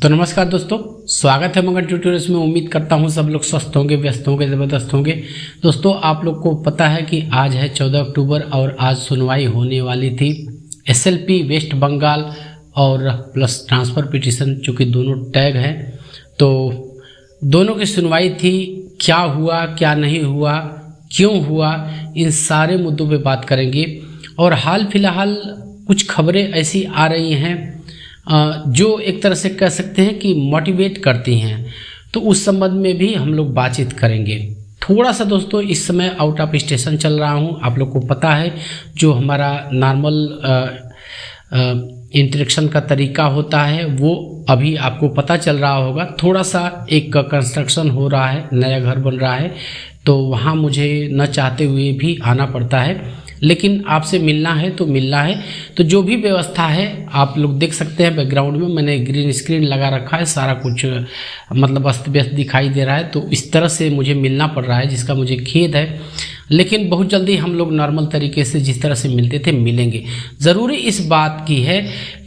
तो नमस्कार दोस्तों, स्वागत है मगन ट्यूटोरियल्स में। उम्मीद करता हूँ सब लोग स्वस्थ होंगे, व्यस्त होंगे, ज़बरदस्त होंगे। दोस्तों, आप लोग को पता है कि आज है 14 अक्टूबर और आज सुनवाई होने वाली थी एसएलपी वेस्ट बंगाल और प्लस ट्रांसफ़र पिटीशन, चूँकि दोनों टैग हैं तो दोनों की सुनवाई थी। क्या हुआ, क्या नहीं हुआ, क्यों हुआ, इन सारे मुद्दों पे बात करेंगे। और हाल फिलहाल कुछ खबरें ऐसी आ रही हैं जो एक तरह से कह सकते हैं कि मोटिवेट करती हैं, तो उस संबंध में भी हम लोग बातचीत करेंगे। थोड़ा सा दोस्तों इस समय आउट ऑफ स्टेशन चल रहा हूँ, आप लोग को पता है जो हमारा नॉर्मल इंटरेक्शन का तरीका होता है वो अभी आपको पता चल रहा होगा। थोड़ा सा एक कंस्ट्रक्शन हो रहा है, नया घर बन रहा है, तो वहाँ मुझे न चाहते हुए भी आना पड़ता है, लेकिन आपसे मिलना है तो मिलना है। तो जो भी व्यवस्था है आप लोग देख सकते हैं, बैकग्राउंड में मैंने ग्रीन स्क्रीन लगा रखा है, सारा कुछ मतलब अस्त व्यस्त दिखाई दे रहा है, तो इस तरह से मुझे मिलना पड़ रहा है जिसका मुझे खेद है। लेकिन बहुत जल्दी हम लोग नॉर्मल तरीके से जिस तरह से मिलते थे मिलेंगे। ज़रूरी इस बात की है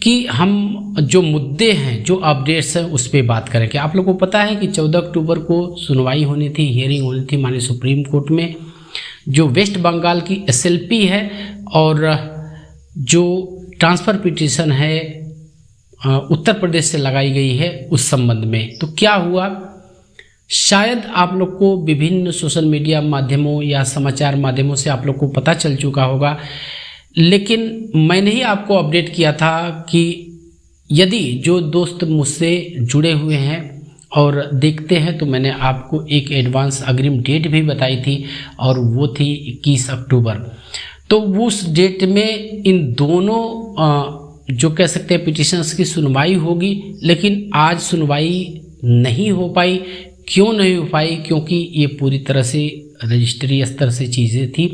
कि हम जो मुद्दे हैं, जो अपडेट्स हैं, उस पर बात करें। कि आप लोग को पता है कि 14 अक्टूबर को सुनवाई होनी थी, हियरिंग होनी थी माननीय सुप्रीम कोर्ट में, जो वेस्ट बंगाल की एसएलपी है और जो ट्रांसफ़र पिटीशन है उत्तर प्रदेश से लगाई गई है उस संबंध में। तो क्या हुआ, शायद आप लोग को विभिन्न सोशल मीडिया माध्यमों या समाचार माध्यमों से आप लोग को पता चल चुका होगा, लेकिन मैंने ही आपको अपडेट किया था कि यदि जो दोस्त मुझसे जुड़े हुए हैं और देखते हैं तो मैंने आपको एक एडवांस अग्रिम डेट भी बताई थी और वो थी 21 अक्टूबर। तो उस डेट में इन दोनों जो कह सकते हैं पिटीशंस की सुनवाई होगी, लेकिन आज सुनवाई नहीं हो पाई। क्यों नहीं हो पाई? क्योंकि ये पूरी तरह से रजिस्ट्री स्तर से चीज़ें थी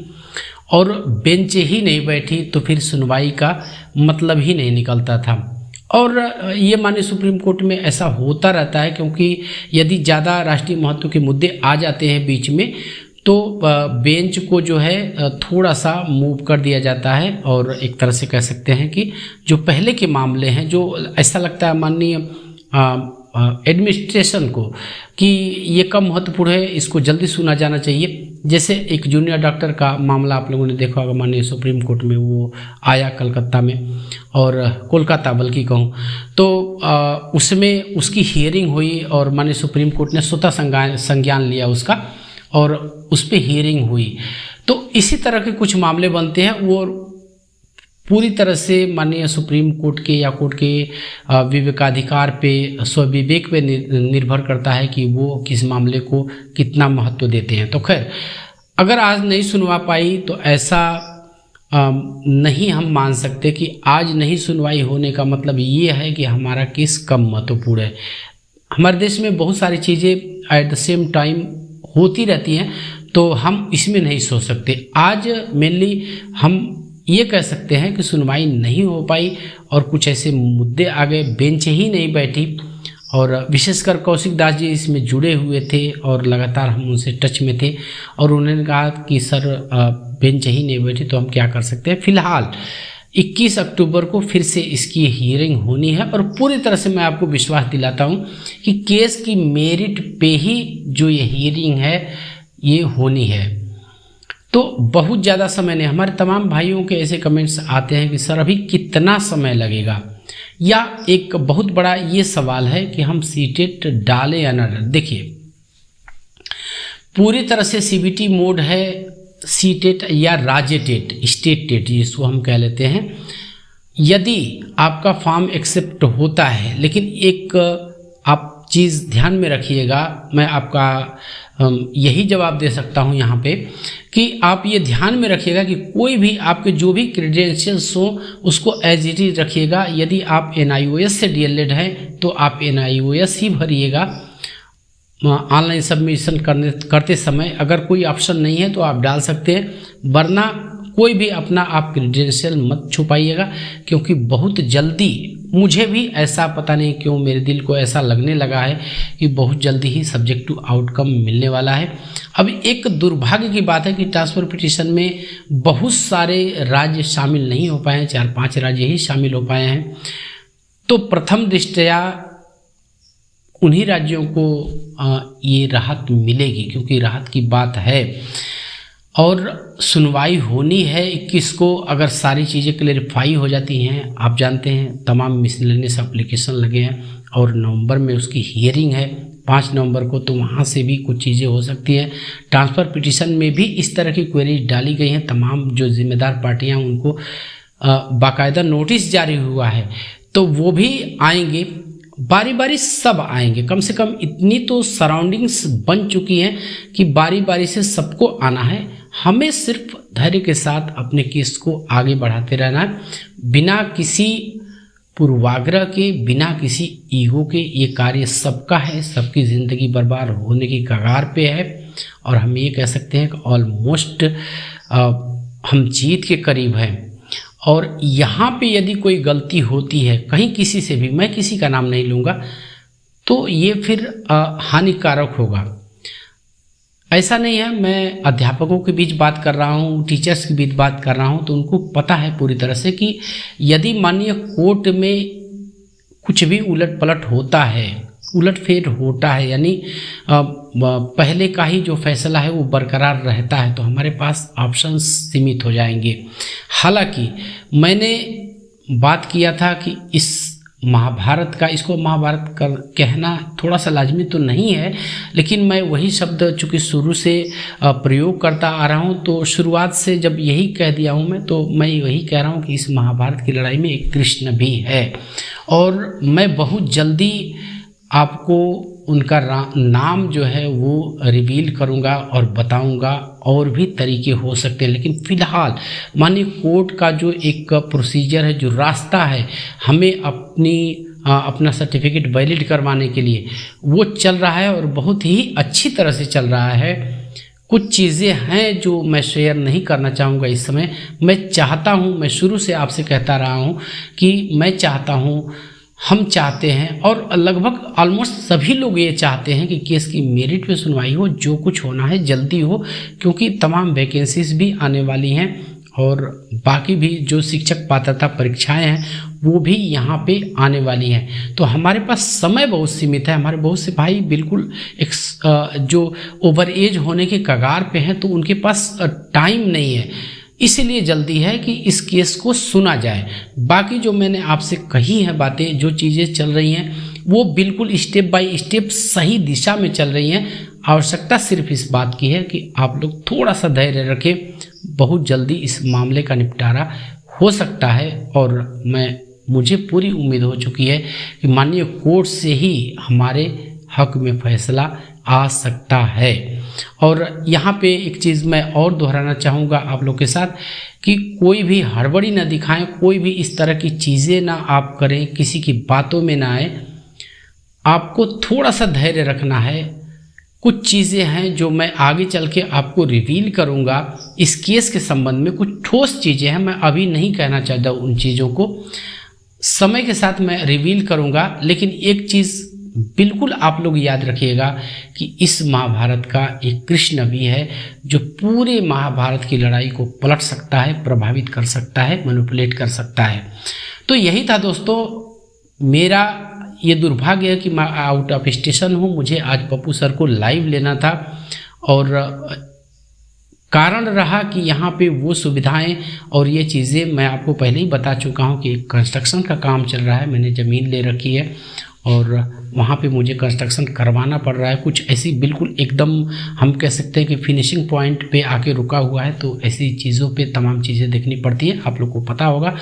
और बेंच ही नहीं बैठी, तो फिर सुनवाई का मतलब ही नहीं निकलता था। और ये माननीय सुप्रीम कोर्ट में ऐसा होता रहता है, क्योंकि यदि ज़्यादा राष्ट्रीय महत्व के मुद्दे आ जाते हैं बीच में तो बेंच को जो है थोड़ा सा मूव कर दिया जाता है। और एक तरह से कह सकते हैं कि जो पहले के मामले हैं, जो ऐसा लगता है माननीय एडमिनिस्ट्रेशन को कि ये कम महत्वपूर्ण है, इसको जल्दी सुना जाना चाहिए। जैसे एक जूनियर डॉक्टर का मामला आप लोगों ने देखा होगा, माननीय सुप्रीम कोर्ट में वो आया कलकत्ता में, और कोलकाता बल्कि कहूँ तो उसमें उसकी हियरिंग हुई और माननीय सुप्रीम कोर्ट ने स्वतः संज्ञान लिया उसका और उस पर हियरिंग हुई। तो इसी तरह के कुछ मामले बनते हैं, वो पूरी तरह से माननीय सुप्रीम कोर्ट के या कोर्ट के विवेकाधिकार पे, स्वविवेक पे निर्भर करता है कि वो किस मामले को कितना महत्व देते हैं। तो खैर, अगर आज नहीं सुनवा पाई तो ऐसा नहीं हम मान सकते कि आज नहीं सुनवाई होने का मतलब ये है कि हमारा केस कम महत्वपूर्ण है। हमारे देश में बहुत सारी चीज़ें एट द सेम टाइम होती रहती हैं, तो हम इसमें नहीं सोच सकते। आज मेनली हम ये कह सकते हैं कि सुनवाई नहीं हो पाई और कुछ ऐसे मुद्दे आ गए, बेंच ही नहीं बैठी। और विशेषकर कौशिक दास जी इसमें जुड़े हुए थे और लगातार हम उनसे टच में थे और उन्होंने कहा कि सर बेंच ही नहीं बैठी, तो हम क्या कर सकते हैं। फिलहाल 21 अक्टूबर को फिर से इसकी हियरिंग होनी है और पूरी तरह से मैं आपको विश्वास दिलाता हूँ कि केस की मेरिट पे ही जो ये हियरिंग है ये होनी है। तो बहुत ज़्यादा समय नहीं। हमारे तमाम भाइयों के ऐसे कमेंट्स आते हैं कि सर अभी कितना समय लगेगा, या एक बहुत बड़ा ये सवाल है कि हम सीटेट डालें या ना डालें। देखिए, पूरी तरह से सीबीटी मोड है, सीटेट या राज्य टेट, स्टेट टेट जिसको हम कह लेते हैं। यदि आपका फॉर्म एक्सेप्ट होता है, लेकिन एक आप चीज़ ध्यान में रखिएगा, मैं आपका यही जवाब दे सकता हूं यहाँ पे कि आप ये ध्यान में रखिएगा कि कोई भी आपके जो भी क्रेडेंशियल्स हो उसको एज इट इज रखिएगा। यदि आप NIOS से DLED हैं तो आप NIOS ही भरिएगा ऑनलाइन सबमिशन करते समय। अगर कोई ऑप्शन नहीं है तो आप डाल सकते हैं, वरना कोई भी अपना आप क्रेडेंशियल मत छुपाइएगा, क्योंकि बहुत जल्दी, मुझे भी ऐसा पता नहीं क्यों मेरे दिल को ऐसा लगने लगा है कि बहुत जल्दी ही सब्जेक्ट टू आउटकम मिलने वाला है। अब एक दुर्भाग्य की बात है कि ट्रांसफ़र पिटीशन में बहुत सारे राज्य शामिल नहीं हो पाए हैं, 4-5 राज्य ही शामिल हो पाए हैं। तो प्रथम दृष्टया उन्हीं राज्यों को ये राहत मिलेगी, क्योंकि राहत की बात है और सुनवाई होनी है 21 को। अगर सारी चीज़ें क्लेरिफाई हो जाती हैं, आप जानते हैं तमाम मिसलेनियस एप्लीकेशन लगे हैं और नवंबर में उसकी हियरिंग है 5 नवंबर को, तो वहाँ से भी कुछ चीज़ें हो सकती हैं। ट्रांसफ़र पिटीशन में भी इस तरह की क्वेरीज डाली गई हैं, तमाम जो जिम्मेदार पार्टियां उनको बाकायदा नोटिस जारी हुआ है, तो वो भी आएंगे, बारी बारी सब आएंगे। कम से कम इतनी तो सराउंडिंग्स बन चुकी हैं कि बारी बारी से सबको आना है। हमें सिर्फ धैर्य के साथ अपने केस को आगे बढ़ाते रहना है, बिना किसी पूर्वाग्रह के, बिना किसी ईगो के। ये कार्य सबका है, सबकी ज़िंदगी बर्बाद होने की कगार पे है और हम ये कह सकते हैं कि ऑलमोस्ट हम जीत के करीब हैं। और यहाँ पे यदि कोई गलती होती है कहीं किसी से भी, मैं किसी का नाम नहीं लूँगा, तो ये फिर हानिकारक होगा। ऐसा नहीं है, मैं अध्यापकों के बीच बात कर रहा हूँ, टीचर्स के बीच बात कर रहा हूँ, तो उनको पता है पूरी तरह से कि यदि माननीय कोर्ट में कुछ भी उलट पलट होता है, उलटफेर होता है, यानी पहले का ही जो फैसला है वो बरकरार रहता है, तो हमारे पास ऑप्शंस सीमित हो जाएंगे। हालांकि मैंने बात किया था कि इस महाभारत का, इसको महाभारत कहना थोड़ा सा लाजमी तो नहीं है, लेकिन मैं वही शब्द चूँकि शुरू से प्रयोग करता आ रहा हूँ, तो शुरुआत से जब यही कह दिया हूँ मैं, तो मैं वही कह रहा हूँ कि इस महाभारत की लड़ाई में एक कृष्ण भी है और मैं बहुत जल्दी आपको उनका नाम जो है वो रिवील करूंगा और बताऊंगा। और भी तरीके हो सकते हैं, लेकिन फ़िलहाल माननीय कोर्ट का जो एक प्रोसीजर है, जो रास्ता है हमें अपना सर्टिफिकेट वैलिड करवाने के लिए, वो चल रहा है और बहुत ही अच्छी तरह से चल रहा है। कुछ चीज़ें हैं जो मैं शेयर नहीं करना चाहूँगा इस समय। मैं चाहता हूँ, मैं शुरू से आपसे कहता रहा हूँ कि मैं चाहता हूँ, हम चाहते हैं और लगभग ऑलमोस्ट सभी लोग ये चाहते हैं कि केस की मेरिट पे सुनवाई हो, जो कुछ होना है जल्दी हो, क्योंकि तमाम वैकेंसीज भी आने वाली हैं और बाकी भी जो शिक्षक पात्रता परीक्षाएं हैं वो भी यहाँ पे आने वाली हैं। तो हमारे पास समय बहुत सीमित है। हमारे बहुत से भाई बिल्कुल जो ओवर एज होने के कगार पे हैं, तो उनके पास टाइम नहीं है, इसीलिए जल्दी है कि इस केस को सुना जाए। बाकी जो मैंने आपसे कही हैं बातें, जो चीज़ें चल रही हैं, वो बिल्कुल स्टेप बाय स्टेप सही दिशा में चल रही हैं। आवश्यकता सिर्फ इस बात की है कि आप लोग थोड़ा सा धैर्य रखें, बहुत जल्दी इस मामले का निपटारा हो सकता है और मुझे पूरी उम्मीद हो चुकी है कि माननीय कोर्ट से ही हमारे हक में फैसला आ सकता है। और यहाँ पे एक चीज़ मैं और दोहराना चाहूँगा आप लोग के साथ कि कोई भी हड़बड़ी ना दिखाएं, कोई भी इस तरह की चीज़ें ना आप करें, किसी की बातों में ना आए। आपको थोड़ा सा धैर्य रखना है। कुछ चीज़ें हैं जो मैं आगे चल के आपको रिवील करूँगा इस केस के संबंध में, कुछ ठोस चीज़ें हैं, मैं अभी नहीं कहना चाहता उन चीज़ों को, समय के साथ मैं रिवील करूँगा। लेकिन एक चीज़ बिल्कुल आप लोग याद रखिएगा कि इस महाभारत का एक कृष्ण भी है जो पूरे महाभारत की लड़ाई को पलट सकता है, प्रभावित कर सकता है, मैनिपुलेट कर सकता है। तो यही था दोस्तों, मेरा ये दुर्भाग्य है कि मैं आउट ऑफ स्टेशन हूँ। मुझे आज पप्पू सर को लाइव लेना था और कारण रहा कि यहाँ पे वो सुविधाएं और ये चीज़ें मैं आपको पहले ही बता चुका हूँ कि कंस्ट्रक्शन का काम चल रहा है, मैंने ज़मीन ले रखी है और वहाँ पे मुझे कंस्ट्रक्शन करवाना पड़ रहा है। कुछ ऐसी बिल्कुल एकदम हम कह सकते हैं कि फिनिशिंग पॉइंट पे आके रुका हुआ है, तो ऐसी चीज़ों पे तमाम चीज़ें देखनी पड़ती है, आप लोग को पता होगा।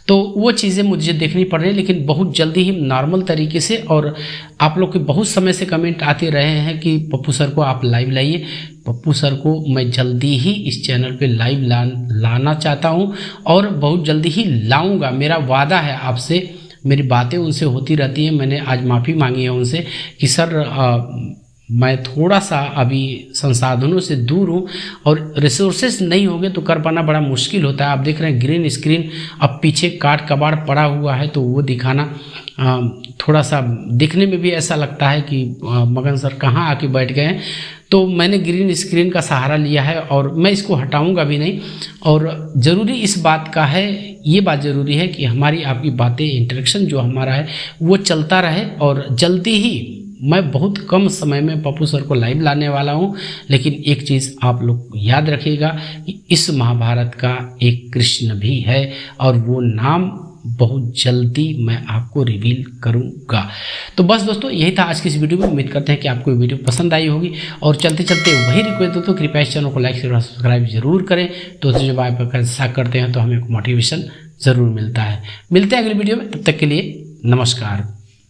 तो वो चीज़ें मुझे देखनी पड़ रही है, लेकिन बहुत जल्दी ही नॉर्मल तरीके से। और आप लोग के बहुत समय से कमेंट आते रहे हैं कि पप्पू सर को आप लाइव लाइए। पप्पू सर को मैं जल्दी ही इस चैनल पे लाइव लाना चाहता हूँ और बहुत जल्दी ही लाऊँगा, मेरा वादा है आपसे। मेरी बातें उनसे होती रहती हैं, मैंने आज माफ़ी मांगी है उनसे कि सर मैं थोड़ा सा अभी संसाधनों से दूर हूँ और रिसोर्सेज नहीं होंगे तो कर पाना बड़ा मुश्किल होता है। आप देख रहे हैं ग्रीन स्क्रीन अब पीछे काट कबाड़ पड़ा हुआ है, तो वो दिखाना थोड़ा सा देखने में भी ऐसा लगता है कि मगन सर कहाँ आके बैठ गए हैं। तो मैंने ग्रीन स्क्रीन का सहारा लिया है और मैं इसको हटाऊंगा भी नहीं। और ज़रूरी इस बात का है, ये बात ज़रूरी है कि हमारी आपकी बातें, इंटरेक्शन जो हमारा है वो चलता रहे और जल्दी ही मैं बहुत कम समय में पप्पू सर को लाइव लाने वाला हूँ, लेकिन एक चीज़ आप लोग याद रखिएगा कि इस महाभारत का एक कृष्ण भी है और वो नाम बहुत जल्दी मैं आपको रिवील करूंगा। तो बस दोस्तों यही था आज की इस वीडियो में। उम्मीद करते हैं कि आपको ये वीडियो पसंद आई होगी और चलते चलते वही रिक्वेस्ट दोस्तों, कृपया इस चैनल को लाइक शेयर और सब्सक्राइब जरूर करें। दोस्तों जब आप ऐसा करते हैं तो हमें मोटिवेशन ज़रूर मिलता है। मिलते हैं अगली वीडियो में, तब तक के लिए नमस्कार।